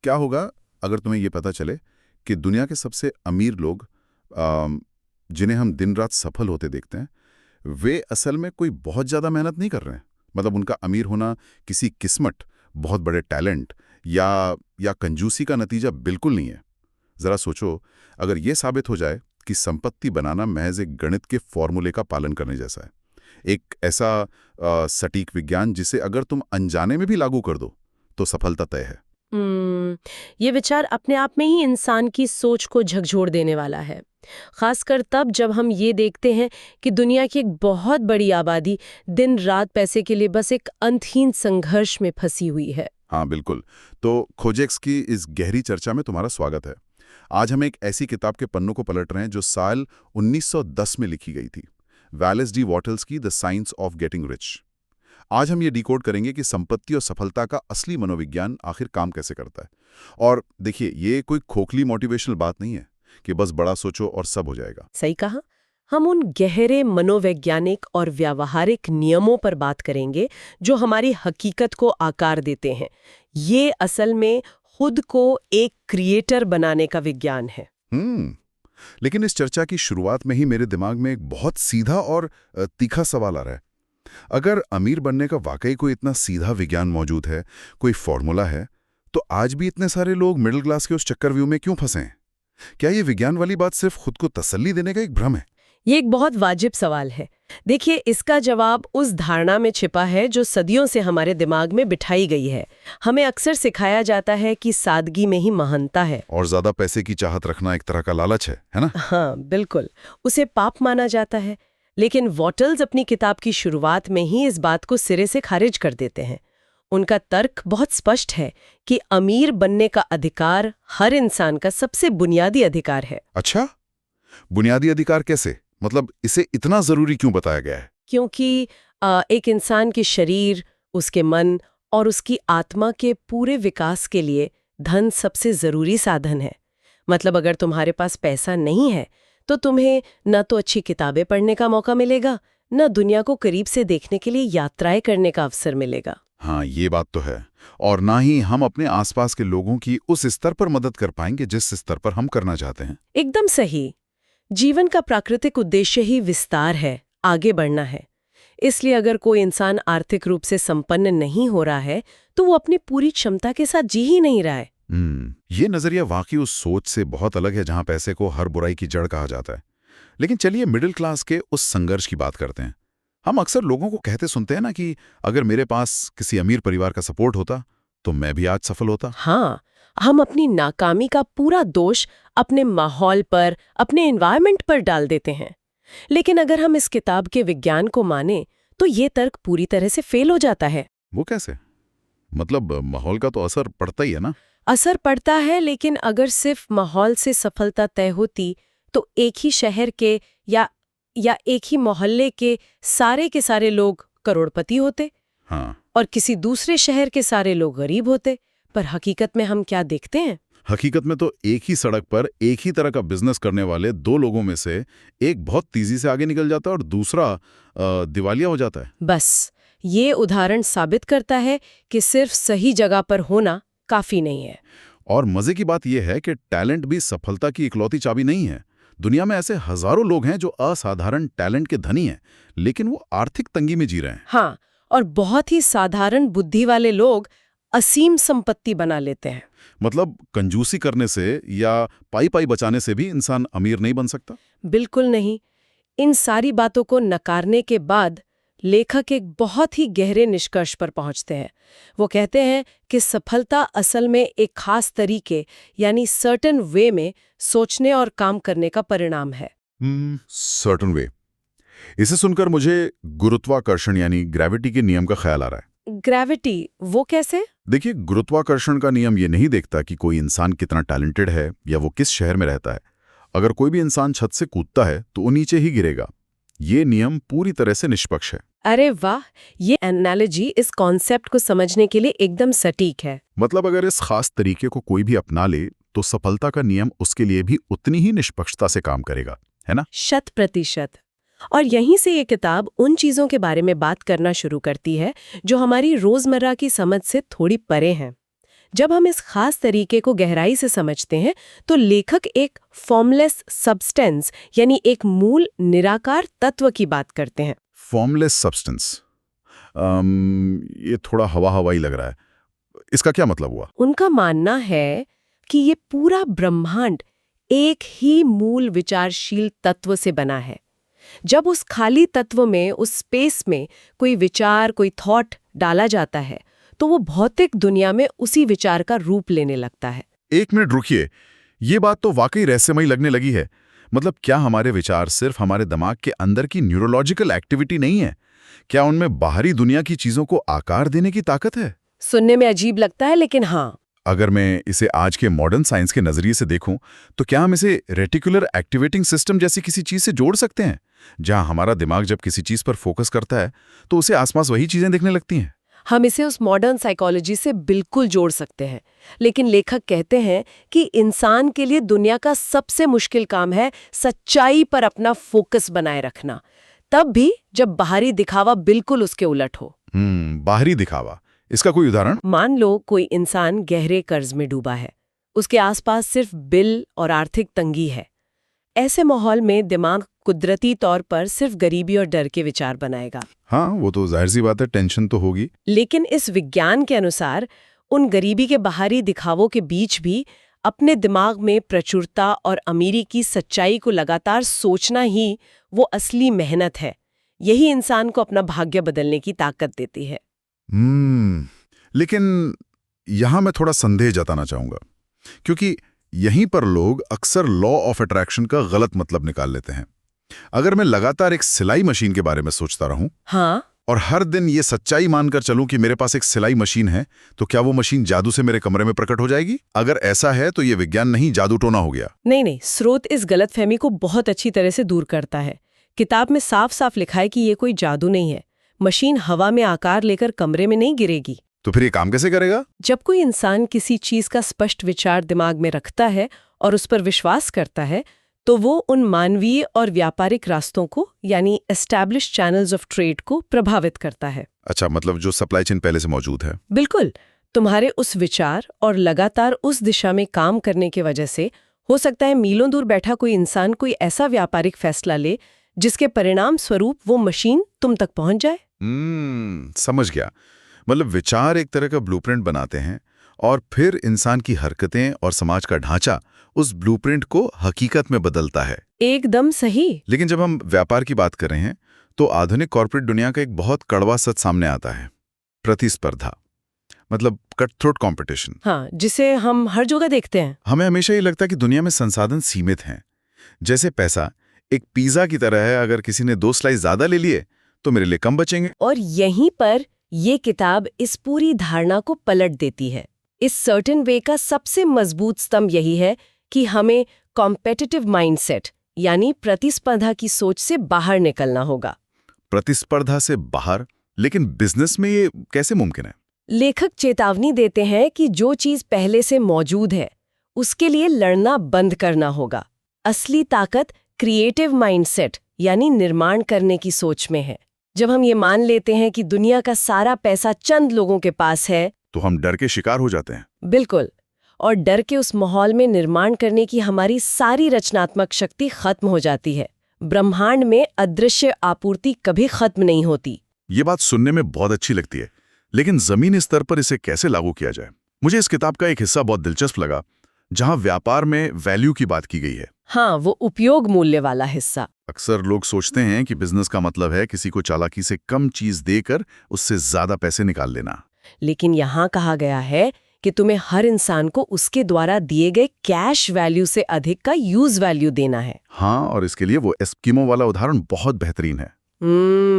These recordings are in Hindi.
क्या होगा अगर तुम्हें ये पता चले कि दुनिया के सबसे अमीर लोग जिन्हें हम दिन रात सफल होते देखते हैं, वे असल में कोई बहुत ज़्यादा मेहनत नहीं कर रहे हैं। मतलब उनका अमीर होना किसी किस्मत, बहुत बड़े टैलेंट या कंजूसी का नतीजा बिल्कुल नहीं है। ज़रा सोचो, अगर ये साबित हो जाए कि संपत्ति बनाना महज एक गणित के फॉर्मूले का पालन करने जैसा है, एक ऐसा सटीक विज्ञान जिसे अगर तुम अनजाने में भी लागू कर दो तो सफलता तय है। ये विचार अपने आप में ही इंसान की सोच को झकझोर देने वाला है, खासकर तब जब हम ये देखते हैं कि दुनिया की एक बहुत बड़ी आबादी दिन रात पैसे के लिए बस एक अंतहीन संघर्ष में फंसी हुई है। हाँ बिल्कुल। तो खोजेक्स की इस गहरी चर्चा में तुम्हारा स्वागत है। आज हम एक ऐसी किताब के पन्नों को पलट रहे हैं जो साल 1910 में लिखी गई थी, वैलेस डी वॉटल्स की the science of getting rich. आज हम ये डिकोड करेंगे कि संपत्ति और सफलता का असली मनोविज्ञान आखिर काम कैसे करता है। और देखिए, ये कोई खोखली मोटिवेशनल बात नहीं है कि बस बड़ा सोचो और सब हो जाएगा। सही कहा। हम उन गहरे मनोवैज्ञानिक और व्यावहारिक नियमों पर बात करेंगे जो हमारी हकीकत को आकार देते हैं। ये असल में खुद को एक क्रिएटर बनाने का विज्ञान है। लेकिन इस चर्चा की शुरुआत में ही मेरे दिमाग में एक बहुत सीधा और तीखा सवाल आ रहा है। अगर अमीर बनने का वाकई कोई इतना सीधा विज्ञान मौजूद है, कोई फॉर्मूला है, तो आज भी इतने सारे लोग मिडिल क्लास के उस चक्रव्यूह में क्यों फंसे हैं? क्या ये विज्ञान वाली बात सिर्फ खुद को तसल्ली देने का एक भ्रम है? ये एक बहुत वाजिब सवाल है। देखिए, इसका जवाब उस धारणा में छिपा है जो सदियों से हमारे दिमाग में बिठाई गई है। हमें अक्सर सिखाया जाता है कि सादगी में ही महानता है और ज्यादा पैसे की चाहत रखना एक तरह का लालच है ना? हाँ बिल्कुल, उसे पाप माना जाता है। लेकिन वॉटल्स अपनी किताब की शुरुआत में ही इस बात को सिरे से खारिज कर देते हैं। उनका तर्क बहुत स्पष्ट है कि अमीर बनने का अधिकार हर इंसान का सबसे बुनियादी अधिकार है। अच्छा, बुनियादी अधिकार कैसे? मतलब इसे इतना जरूरी क्यों बताया गया है? क्योंकि एक इंसान के शरीर, उसके मन और उसकी आत्मा के पूरे विकास के लिए धन सबसे जरूरी साधन है। मतलब अगर तुम्हारे पास पैसा नहीं है तो तुम्हें न तो अच्छी किताबें पढ़ने का मौका मिलेगा, न दुनिया को करीब से देखने के लिए यात्राएं करने का अवसर मिलेगा। हाँ, ये बात तो है। और ना ही हम अपने आसपास के लोगों की उस स्तर पर मदद कर पाएंगे जिस स्तर पर हम करना चाहते हैं। एकदम सही। जीवन का प्राकृतिक उद्देश्य ही विस्तार है, आगे बढ़ना है। इसलिए अगर कोई इंसान आर्थिक रूप से संपन्न नहीं हो रहा है तो वो अपनी पूरी क्षमता के साथ जी ही नहीं रहा है। ये नजरिया वाकई उस सोच से बहुत अलग है जहां पैसे को हर बुराई की जड़ कहा जाता है। लेकिन चलिए मिडिल क्लास के उस संघर्ष की बात करते हैं। हम अक्सर लोगों को कहते सुनते हैं ना कि अगर मेरे पास किसी अमीर परिवार का सपोर्ट होता तो मैं भी आज सफल होता। हाँ, हम अपनी नाकामी का पूरा दोष अपने माहौल पर, अपने एनवायरनमेंट पर डाल देते हैं। लेकिन अगर हम इस किताब के विज्ञान को माने तो ये तर्क पूरी तरह से फेल हो जाता है। वो कैसे? मतलब माहौल का तो असर पड़ता ही है ना? असर पड़ता है, लेकिन अगर सिर्फ माहौल से सफलता तय होती तो एक ही शहर के या एक ही मोहल्ले के सारे लोग करोड़पति होते। हाँ। और किसी दूसरे शहर के सारे लोग गरीब होते। पर हकीकत में हम क्या देखते हैं? हकीकत में तो एक ही सड़क पर एक ही तरह का बिजनेस करने वाले दो लोगों में से एक बहुत तेजी से आगे निकल जाता है और दूसरा दिवालिया हो जाता है। बस ये उदाहरण साबित करता है कि सिर्फ सही जगह पर होना काफी नहीं है। और मजे की बात यह है कि टैलेंट भी सफलता की इकलौती चाबी नहीं है। दुनिया में ऐसे हजारों लोग हैं जो असाधारण टैलेंट के धनी हैं, लेकिन वो आर्थिक तंगी में जी रहे हैं। हाँ, और बहुत ही साधारण बुद्धि वाले लोग असीम संपत्ति बना लेते हैं। मतलब कंजूसी करने से या पाई पाई बचाने से भी इंसान अमीर नहीं बन सकता? बिल्कुल नहीं। इन सारी बातों को नकारने के बाद लेखक एक बहुत ही गहरे निष्कर्ष पर पहुंचते हैं। वो कहते हैं कि सफलता असल में एक खास तरीके यानी सर्टेन वे में सोचने और काम करने का परिणाम है। Certain way. इसे सुनकर मुझे गुरुत्वाकर्षण यानी ग्रेविटी के नियम का ख्याल आ रहा है। ग्रेविटी, वो कैसे? देखिए, गुरुत्वाकर्षण का नियम ये नहीं देखता कि कोई इंसान कितना टैलेंटेड है या वो किस शहर में रहता है। अगर कोई भी इंसान छत से कूदता है तो वो नीचे ही गिरेगा। ये नियम पूरी तरह से निष्पक्ष है। अरे वाह, ये एनालॉजी इस कॉन्सेप्ट को समझने के लिए एकदम सटीक है। मतलब अगर इस खास तरीके को कोई भी अपना ले तो सफलता का नियम उसके लिए भी उतनी ही निष्पक्षता से काम करेगा, है ना? 100%। और यहीं से ये किताब उन चीजों के बारे में बात करना शुरू करती है जो हमारी रोजमर्रा की समझ से थोड़ी परे हैं। जब हम इस खास तरीके को गहराई से समझते हैं तो लेखक एक फॉर्मलेस सब्सटेंस यानी एक मूल निराकार तत्व की बात करते हैं। फॉर्मलेस सब्सटेंस, ये थोड़ा हवा हवाई लग रहा है। इसका क्या मतलब हुआ? उनका मानना है कि ये पूरा ब्रह्मांड एक ही मूल विचारशील तत्व से बना है। जब उस खाली तत्व में, उस स्पेस में कोई विचार, कोई थॉट डाला जाता है तो वो भौतिक दुनिया में उसी विचार का रूप लेने लगता है। एक मिनट रुकिए, ये बात तो वाकई रहस्यमयी लगने लगी है। मतलब क्या हमारे विचार सिर्फ हमारे दिमाग के अंदर की न्यूरोलॉजिकल एक्टिविटी नहीं है? क्या उनमें बाहरी दुनिया की चीजों को आकार देने की ताकत है? सुनने में अजीब लगता है, लेकिन हाँ। अगर मैं इसे आज के मॉडर्न साइंस के नजरिए से देखूं, तो क्या हम इसे रेटिकुलर एक्टिवेटिंग सिस्टम जैसी किसी चीज से जोड़ सकते हैं, जहां हमारा दिमाग जब किसी चीज पर फोकस करता है तो उसे आसपास वही चीजें दिखने लगती हैं? हम इसे उस मॉडर्न साइकोलॉजी से बिल्कुल जोड़ सकते हैं, लेकिन लेखक कहते हैं कि इंसान के लिए दुनिया का सबसे मुश्किल काम है सच्चाई पर अपना फोकस बनाए रखना, तब भी जब बाहरी दिखावा बिल्कुल उसके उलट हो। बाहरी दिखावा, इसका कोई उदाहरण? मान लो कोई इंसान गहरे कर्ज में डूबा है, उसके आसपास सिर्फ बिल और आर्थिक तंगी है। ऐसे माहौल में दिमाग कुदरती तौर पर सिर्फ गरीबी और डर के विचार बनाएगा। हाँ, वो तो जाहिर सी बात है, टेंशन तो होगी। लेकिन इस विज्ञान के अनुसार उन गरीबी के बाहरी दिखावों के बीच भी अपने दिमाग में प्रचुरता और अमीरी की सच्चाई को लगातार सोचना ही वो असली मेहनत है। यही इंसान को अपना भाग्य बदलने की ताकत देती है। लेकिन यहां मैं थोड़ा संदेह जताना चाहूंगा, क्योंकि यहीं पर लोग अक्सर लॉ ऑफ अट्रैक्शन का गलत मतलब निकाल लेते हैं। अगर मैं लगातार एक सिलाई मशीन के बारे में सोचता रहूं, हाँ, और हर दिन ये सच्चाई मानकर चलूं कि मेरे पास एक सिलाई मशीन है, तो क्या वो मशीन जादू से मेरे कमरे में प्रकट हो जाएगी? अगर ऐसा है तो ये विज्ञान नहीं, जादू टोना हो गया। नहीं, स्रोत इस गलतफहमी को बहुत अच्छी तरह से दूर करता है। किताब में साफ साफ लिखा है कि ये कोई जादू नहीं है। मशीन हवा में आकार लेकर कमरे में नहीं गिरेगी। तो फिर ये काम कैसे करेगा? जब कोई इंसान किसी चीज का स्पष्ट विचार दिमाग में रखता है और उस पर विश्वास करता है, तो वो उन मानवीय और व्यापारिक रास्तों को, यानी एस्टैब्लिश्ड चैनल्स ऑफ ट्रेड को प्रभावित करता है। अच्छा, मतलब जो सप्लाई चेन पहले से मौजूद है। बिल्कुल। तुम्हारे उस विचार और लगातार उस दिशा में काम करने की वजह से हो सकता है मीलों दूर बैठा कोई इंसान कोई ऐसा व्यापारिक फैसला ले जिसके परिणाम स्वरूप वो मशीन तुम तक पहुंच जाए। समझ गया। मतलब विचार एक तरह का ब्लूप्रिंट बनाते हैं और फिर इंसान की हरकतें और समाज का ढांचा उस ब्लूप्रिंट को हकीकत में बदलता है। एकदम सही। लेकिन जब हम व्यापार की बात कर रहे हैं तो आधुनिक कॉर्पोरेट दुनिया का एक बहुत कड़वा सच सामने आता है, प्रतिस्पर्धा, मतलब कट थ्रोट कॉम्पिटिशन। हाँ, जिसे हम हर जगह देखते हैं। हमें हमेशा ये लगता है कि दुनिया में संसाधन सीमित हैं। जैसे पैसा एक पिज्जा की तरह है, अगर किसी ने 2 स्लाइस ज्यादा ले लिए तो मेरे लिए कम बचेंगे। और यहीं पर ये किताब इस पूरी धारणा को पलट देती है। इस सर्टेन वे का सबसे मजबूत स्तंभ यही है कि हमें कॉम्पिटिटिव माइंडसेट यानी प्रतिस्पर्धा की सोच से बाहर निकलना होगा। प्रतिस्पर्धा से बाहर? लेकिन बिजनेस में ये कैसे मुमकिन है? लेखक चेतावनी देते हैं कि जो चीज पहले से मौजूद है उसके लिए लड़ना बंद करना होगा। असली ताकत क्रिएटिव माइंडसेट यानी निर्माण करने की सोच में है। जब हम ये मान लेते हैं कि दुनिया का सारा पैसा चंद लोगों के पास है, तो हम डर के शिकार हो जाते हैं। बिल्कुल। और डर के उस माहौल में निर्माण करने की हमारी सारी रचनात्मक शक्ति खत्म हो जाती है। ब्रह्मांड में अदृश्य आपूर्ति कभी खत्म नहीं होती। ये बात सुनने में बहुत अच्छी लगती है, लेकिन जमीनी स्तर पर इसे कैसे लागू किया जाए? मुझे इस किताब का एक हिस्सा बहुत दिलचस्प लगा, जहां व्यापार में वैल्यू की बात की गई है। हाँ, वो उपयोग मूल्य वाला हिस्सा। अक्सर लोग सोचते हैं कि बिजनेस का मतलब है किसी को चालाकी से कम चीज देकर उससे ज्यादा पैसे निकाल लेना। लेकिन यहाँ कहा गया है कि तुम्हें हर इंसान को उसके द्वारा दिए गए कैश वैल्यू से अधिक का यूज वैल्यू देना है। हाँ, और इसके लिए वो एस्किमो वाला उदाहरण बहुत बेहतरीन है।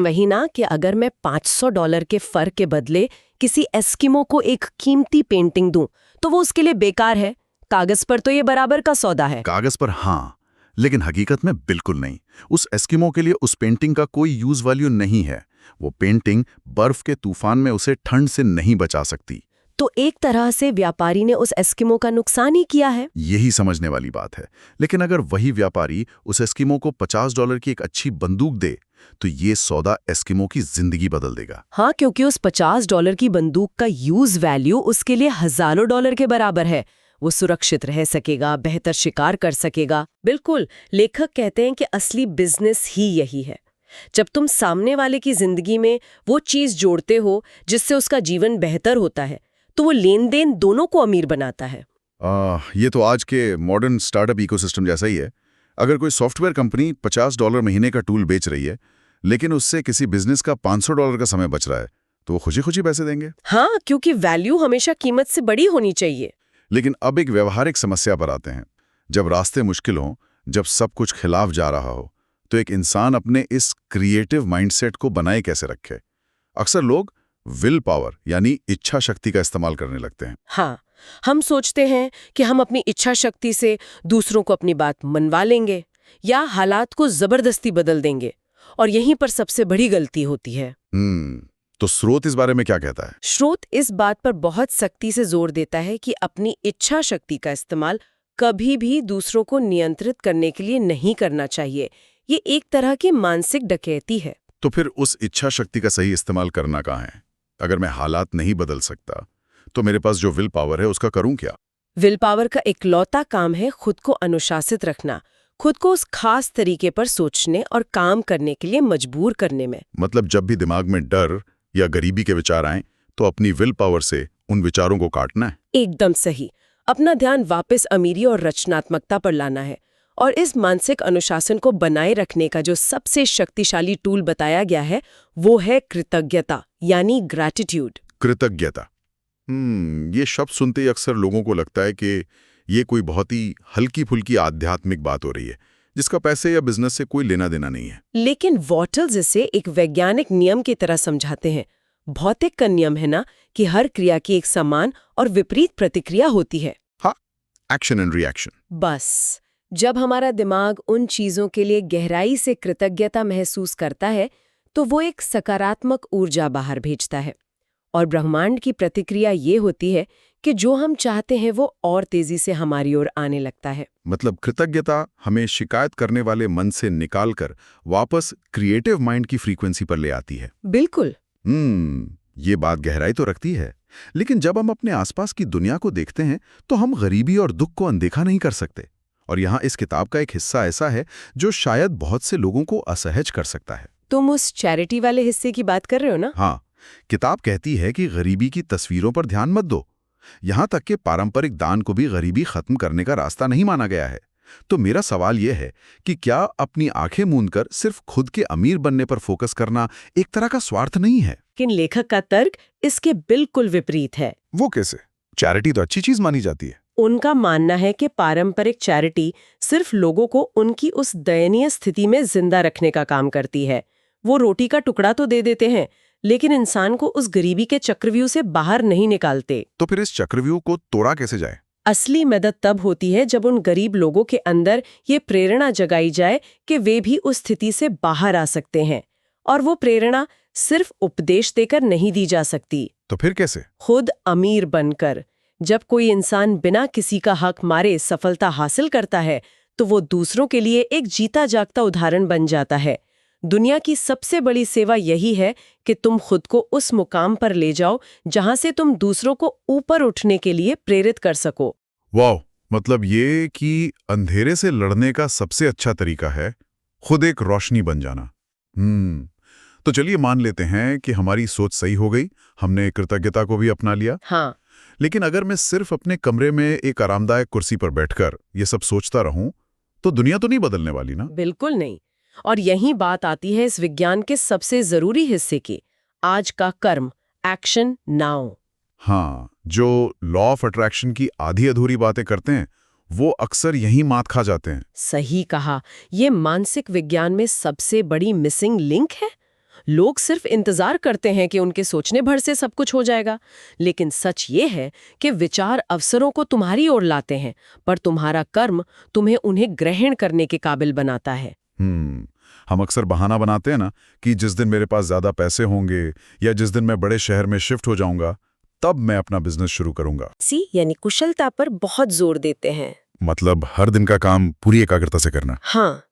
वही ना, कि अगर मैं $500 के फर के बदले किसी एस्किमो को एक कीमती पेंटिंग दूं तो वो उसके लिए बेकार है। कागज पर तो ये बराबर का सौदा है। कागज पर हाँ, लेकिन हकीकत में बिल्कुल नहीं। उस एस्किमो के लिए उस पेंटिंग का कोई यूज वैल्यू नहीं है। वो पेंटिंग बर्फ के तूफान में उसे ठंड से नहीं बचा सकती। तो एक तरह से व्यापारी ने उस एस्किमो का नुकसान ही किया है। यही समझने वाली बात है। लेकिन अगर वही व्यापारी उस एस्किमो को $50 की एक अच्छी बंदूक दे, तो ये सौदा एस्किमो की जिंदगी बदल देगा। हाँ, क्योंकि उस $50 की बंदूक का यूज वैल्यू उसके लिए हजारों डॉलर के बराबर है। वो सुरक्षित रह सकेगा, बेहतर शिकार कर सकेगा। बिल्कुल, लेखक कहते हैं कि असली बिजनेस ही यही है। जब तुम सामने वाले की जिंदगी में वो चीज जोड़ते हो जिससे उसका जीवन बेहतर होता है, तो वो लेन देन दोनों को अमीर बनाता है। ये तो आज के मॉडर्न स्टार्टअप इकोसिस्टम जैसा ही है। अगर कोई सॉफ्टवेयर कंपनी $50 महीने का टूल बेच रही है, लेकिन उससे किसी बिजनेस का $500 का समय बच रहा है, तो वो खुशी खुशी पैसे देंगे। हाँ, क्योंकि वैल्यू हमेशा कीमत से बड़ी होनी चाहिए। लेकिन अब एक व्यवहारिक समस्या पर आते हैं। जब रास्ते मुश्किल हों, जब सब कुछ खिलाफ जा रहा हो, तो एक इंसान अपने इस क्रिएटिव माइंडसेट को बनाए कैसे रखे? अक्सर लोग विल पावर यानी इच्छा शक्ति का इस्तेमाल करने लगते हैं। हाँ, हम सोचते हैं कि हम अपनी इच्छा शक्ति से दूसरों को अपनी बात मनवा लेंगे या हालात को जबरदस्ती बदल देंगे, और यहीं पर सबसे बड़ी गलती होती है। तो स्रोत इस बारे में क्या कहता है? स्रोत इस बात पर बहुत सख्ती से जोर देता है कि अपनी इच्छा शक्ति का इस्तेमाल कभी भी दूसरों को नियंत्रित करने के लिए नहीं करना चाहिए। ये एक तरह की मानसिक डकैती है। तो फिर उस इच्छा शक्ति का सही इस्तेमाल करना कहाँ है? अगर मैं हालात नहीं बदल सकता, तो मेरे पास जो विल पावर है उसका करूं क्या? विल पावर का इकलौता काम है खुद को अनुशासित रखना, खुद को उस खास तरीके पर सोचने और काम करने के लिए मजबूर करने में। मतलब जब भी दिमाग में डर या गरीबी के विचार आएं, तो अपनी विल पावर से उन विचारों को काटना है। एकदम सही। अपना ध्यान वापस अमीरी और रचनात्मकता पर लाना है। और इस मानसिक अनुशासन को बनाए रखने का जो सबसे शक्तिशाली टूल बताया गया है, वो है कृतज्ञता, यानी ग्रैटिट्यूड। कृतज्ञता। ये शब्द सुनते ही अक्सर लोगों को लगता है कि ये कोई बहुत ही हल्की फुल्की आध्यात्मिक बात हो रही है, जिसका पैसे या बिजनेस से कोई लेना देना नहीं है। लेकिन वॉटल्स इसे एक वैज्ञानिक नियम की तरह समझाते हैं। भौतिक का नियम है ना कि हर क्रिया की एक समान और विपरीत प्रतिक्रिया होती है। हाँ, एक्शन एंड रिएक्शन। बस जब हमारा दिमाग उन चीजों के लिए गहराई से कृतज्ञता महसूस करता है, तो वो एक सकारात्मक ऊर्जा बाहर भेजता है, और ब्रह्मांड की प्रतिक्रिया ये होती है कि जो हम चाहते हैं वो और तेजी से हमारी ओर आने लगता है। मतलब कृतज्ञता हमें शिकायत करने वाले मन से निकालकर वापस क्रिएटिव माइंड की फ्रीक्वेंसी पर ले आती है। बिल्कुल। ये बात गहराई तो रखती है। लेकिन जब हम अपने आसपास की दुनिया को देखते हैं, तो हम गरीबी और दुख को अनदेखा नहीं कर सकते। और यहाँ इस किताब का एक हिस्सा ऐसा है जो शायद बहुत से लोगों को असहज कर सकता है। तुम उस चैरिटी वाले हिस्से की बात कर रहे हो ना? हाँ, किताब कहती है कि गरीबी की तस्वीरों पर ध्यान मत दो। यहाँ तक कि पारंपरिक दान को भी गरीबी खत्म करने का रास्ता नहीं माना गया है। तो मेरा सवाल यह है कि क्या अपनी आंखें मूंदकर सिर्फ खुद के अमीर बनने पर फोकस करना एक तरह का स्वार्थ नहीं है? लेकिन लेखक का तर्क इसके बिल्कुल विपरीत है। वो कैसे? चैरिटी तो अच्छी चीज मानी जाती है। उनका मानना है कि पारंपरिक चैरिटी सिर्फ लोगों को उनकी उस दयनीय स्थिति में जिंदा रखने का काम करती है। वो रोटी का टुकड़ा तो दे देते हैं, लेकिन इंसान को उस गरीबी के चक्रव्यूह से बाहर नहीं निकालते। तो फिर इस चक्रव्यूह को तोड़ा कैसे जाए? असली मदद तब होती है जब उन गरीब लोगों के अंदर ये प्रेरणा जगाई जाए कि वे भी उस स्थिति से बाहर आ सकते हैं। और वो प्रेरणा सिर्फ उपदेश देकर नहीं दी जा सकती। तो फिर कैसे? खुद अमीर बनकर। जब कोई इंसान बिना किसी का हक मारे सफलता हासिल करता है, तो वो दूसरों के लिए एक जीता जागता उदाहरण बन जाता है। दुनिया की सबसे बड़ी सेवा यही है कि तुम खुद को उस मुकाम पर ले जाओ जहां से तुम दूसरों को ऊपर उठने के लिए प्रेरित कर सको। वाह, मतलब ये कि अंधेरे से लड़ने का सबसे अच्छा तरीका है खुद एक रोशनी बन जाना। तो चलिए मान लेते हैं कि हमारी सोच सही हो गई, हमने कृतज्ञता को भी अपना लिया। हाँ। लेकिन अगर मैं सिर्फ अपने कमरे में एक आरामदायक कुर्सी पर बैठकर ये सब सोचता रहूं, तो दुनिया तो नहीं बदलने वाली ना? बिल्कुल नहीं। और यही बात आती है इस विज्ञान के सबसे जरूरी हिस्से की, आज का कर्म, एक्शन नाउ। हाँ, जो लॉ ऑफ अट्रैक्शन की आधी अधूरी बातें करते हैं, वो अक्सर यही मात खा जाते हैं। सही कहा। ये मानसिक विज्ञान में सबसे बड़ी मिसिंग लिंक है। लोग सिर्फ इंतजार करते हैं कि उनके सोचने भर से सब कुछ हो जाएगा, लेकिन सच ये है कि विचार अवसरों को तुम्हारी ओर लाते हैं, पर तुम्हारा कर्म तुम्हें उन्हें ग्रहण करने के काबिल बनाता है। हम अक्सर बहाना बनाते हैं ना कि जिस दिन मेरे पास ज्यादा पैसे होंगे या जिस दिन मैं बड़े शहर में शिफ्ट हो जाऊंगा, तब मैं अपना बिजनेस शुरू करूंगा। यानी कुशलता पर बहुत जोर देते हैं। मतलब हर दिन का काम पूरी एकाग्रता से करना। हाँ,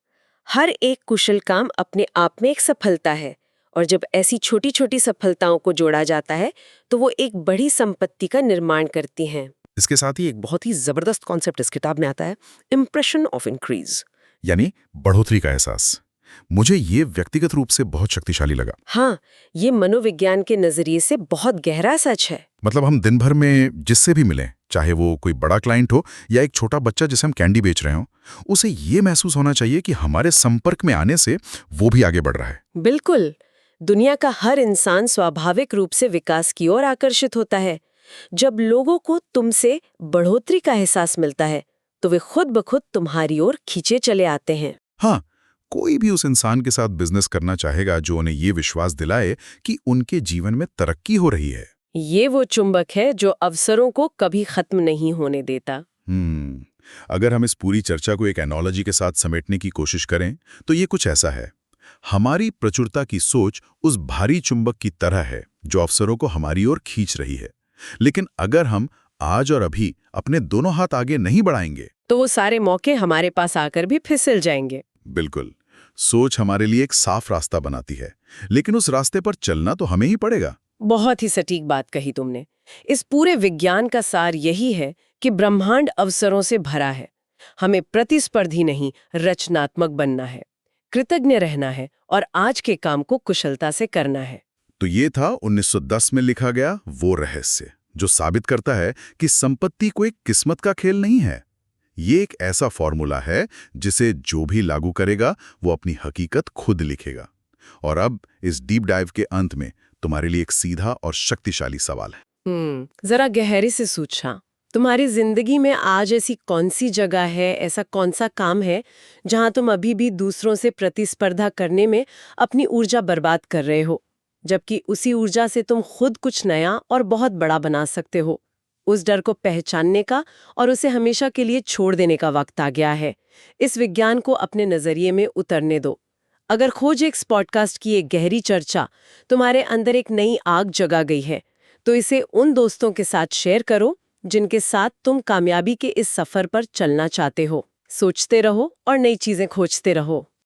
हर एक कुशल काम अपने आप में एक सफलता है, और जब ऐसी छोटी छोटी सफलताओं को जोड़ा जाता है तो वो एक बड़ी संपत्ति का निर्माण करती हैं। इसके साथ ही एक बहुत ही जबरदस्त कॉन्सेप्ट इस किताब में आता है, इम्प्रेशन ऑफ इंक्रीज, यानी बढ़ोतरी का एहसास। मुझे ये व्यक्तिगत रूप से बहुत शक्तिशाली लगा। हाँ, ये मनोविज्ञान के नजरिए से बहुत गहरा सच है। मतलब हम दिन भर में जिससे भी मिलें, चाहे वो कोई बड़ा क्लाइंट हो या एक छोटा बच्चा जिसे हम कैंडी बेच रहे हो, उसे ये महसूस होना चाहिए कि हमारे संपर्क में आने से वो भी आगे बढ़ रहा है। बिल्कुल, दुनिया का हर इंसान स्वाभाविक रूप से विकास की ओर आकर्षित होता है। जब लोगों को तुमसे बढ़ोतरी का एहसास मिलता है तो वे खुद ब खुद तुम्हारी ओर खींचे चले आते हैं। हाँ, कोई भी उस इंसान के साथ बिजनेस करना चाहेगा जो उन्हें ये विश्वास दिलाए कि उनके जीवन में तरक्की हो रही है। ये वो चुंबक है जो अवसरों को कभी खत्म नहीं होने देता। अगर हम इस पूरी चर्चा को एक एनोलॉजी के साथ समेटने की कोशिश करें तो ये कुछ ऐसा है। हमारी प्रचुरता की सोच उस भारी चुंबक की तरह है जो अवसरों को हमारी ओर खींच रही है। लेकिन अगर हम आज और अभी अपने दोनों हाथ आगे नहीं बढ़ाएंगे तो वो सारे मौके हमारे पास आकर भी फिसल जाएंगे। बिल्कुल। सोच हमारे लिए एक साफ रास्ता बनाती है, लेकिन उस रास्ते पर चलना तो हमें ही पड़ेगा। बहुत ही सटीक बात कही तुमने। इस पूरे विज्ञान का सार यही है कि ब्रह्मांड अवसरों से भरा है। हमें प्रतिस्पर्धी नहीं, रचनात्मक बनना है, कृतज्ञ रहना है और आज के काम को कुशलता से करना है। तो ये था 1910 में लिखा गया वो रहस्य जो साबित करता है कि संपत्ति कोई किस्मत का खेल नहीं है। ये एक ऐसा फॉर्मूला है जिसे जो भी लागू करेगा वो अपनी हकीकत खुद लिखेगा। और अब इस डीप डाइव के अंत में तुम्हारे लिए एक सीधा और शक्तिशाली सवाल है। जरा गहरे से सोचना, तुम्हारी जिंदगी में आज ऐसी कौन सी जगह है, ऐसा कौन सा काम है जहां तुम अभी भी दूसरों से प्रतिस्पर्धा करने में अपनी ऊर्जा बर्बाद कर रहे हो, जबकि उसी ऊर्जा से तुम खुद कुछ नया और बहुत बड़ा बना सकते हो। उस डर को पहचानने का और उसे हमेशा के लिए छोड़ देने का वक्त आ गया है। इस विज्ञान को अपने नजरिए में उतरने दो। अगर खोज एक्स पॉडकास्ट की एक गहरी चर्चा तुम्हारे अंदर एक नई आग जगा गई है, तो इसे उन दोस्तों के साथ शेयर करो जिनके साथ तुम कामयाबी के इस सफर पर चलना चाहते हो। सोचते रहो और नई चीजें खोजते रहो।